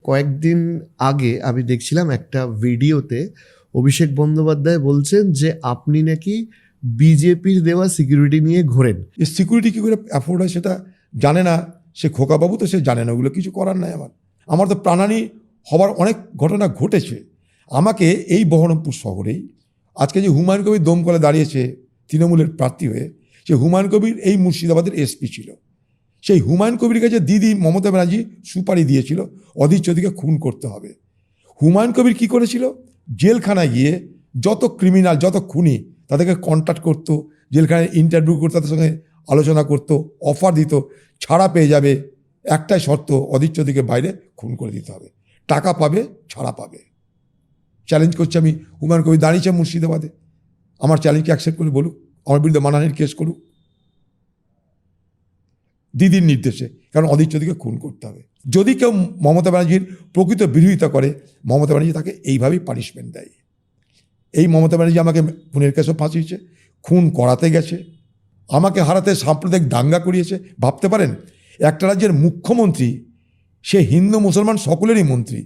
কয়েকদিন আগে আমি দেখছিলাম একটা ভিডিওতে অভিষেক বন্দ্যোপাধ্যায় বলছেন যে আপনি নাকি বিজেপির দেওয়া সিকিউরিটি নিয়ে ঘোরেন। এই সিকিউরিটি কী করে অ্যাফোর্ড হয় সেটা জানে না সে, খোকাবাবু তো সে জানে না, ওগুলো কিছু করার নাই। আমার তো প্রাণহানি হবার অনেক ঘটনা ঘটেছে। আমাকে এই বহরমপুর শহরেই আজকে যে হুমায়ুন কবির দমকলে দাঁড়িয়েছে তৃণমূলের প্রার্থী হয়ে, সে হুমায়ুন কবির এই মুর্শিদাবাদের এসপি ছিল। সেই হুমায়ুন কবির কাছে দিদি মমতা ব্যানার্জি সুপারি দিয়েছিল অধীর চৌধুরীকে খুন করতে হবে। হুমায়ুন কবির কি করেছিল, জেলখানায় গিয়ে যত ক্রিমিনাল যত খুনি তাদেরকে কন্ট্যাক্ট করতো, জেলখানায় ইন্টারভিউ করতো, তাদের সঙ্গে আলোচনা করতো, অফার দিত, ছাড়া পেয়ে যাবে, একটাই শর্ত অধীর চৌধুরীকে বাইরে খুন করে দিতে হবে, টাকা পাবে, ছাড়া পাবে। চ্যালেঞ্জ করছি আমি, হুমায়ুন কবির দাঁড়িয়েছে মুর্শিদাবাদে, আমার চ্যালেঞ্জকে অ্যাকসেপ্ট করে বলুক, আমার বিরুদ্ধে মানহানির কেস করুক দিদির নির্দেশে, কারণ অধীর চৌধুরীকে খুন করতে হবে। যদি কেউ মমতা ব্যানার্জির প্রকৃত বিরোধিতা করে, মমতা ব্যানার্জি তাকে এইভাবেই পানিশমেন্ট দেয়। এই মমতা ব্যানার্জি আমাকে খুনের কেসও ফাঁসিয়েছে, খুন করাতে গেছে, আমাকে হারাতে সাম্প্রদায়িক দাঙ্গা করিয়েছে। ভাবতে পারেন, একটা রাজ্যের মুখ্যমন্ত্রী, সে হিন্দু মুসলমান সকলেরই মন্ত্রী,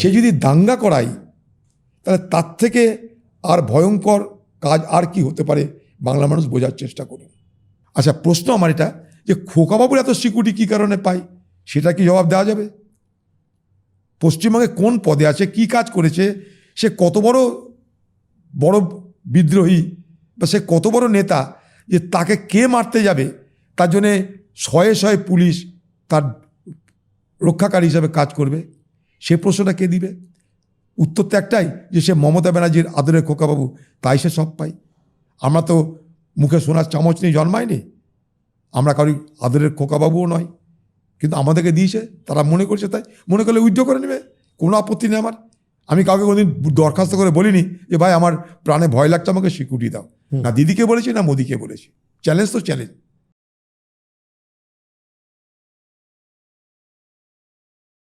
সে যদি দাঙ্গা করায়, তাহলে তার থেকে আর ভয়ঙ্কর কাজ আর কি হতে পারে বাংলা মানুষ বোঝার চেষ্টা করুন। আচ্ছা, প্রশ্ন আমার এটা যে খোকাবাবুর এত সিকিউরিটি কী কারণে পায়, সেটা কি জবাব দেওয়া যাবে? পশ্চিমবঙ্গে কোন পদে আছে, কি কাজ করেছে, সে কত বড় বড় বিদ্রোহী বা সে কত বড় নেতা যে তাকে কে মারতে যাবে, তার জন্যে শয়ে শয়ে পুলিশ তার রক্ষাকারী হিসাবে কাজ করবে, সে প্রশ্নটা কে দিবে? উত্তর তো একটাই, যে সে মমতা ব্যানার্জির আদরের খোকাবাবু, তাই সে সব পায়। আমরা তো মুখে সোনার চামচ নিয়ে জন্মায়নি, আমরা কারোর আদরের খোকাবাবুও নয়, কিন্তু আমাদেরকে দিয়েছে, তারা মনে করছে, তাই মনে করলে উইথড্র করে নেবে, কোনো আপত্তি নেই আমার। আমি কাউকে কোনোদিন দরখাস্ত করে বলিনি যে ভাই আমার প্রাণে ভয় লাগছে, আমাকে সিকিউরিটি দাও, না দিদিকে বলেছি না মোদিকে বলেছি। চ্যালেঞ্জ তো চ্যালেঞ্জ।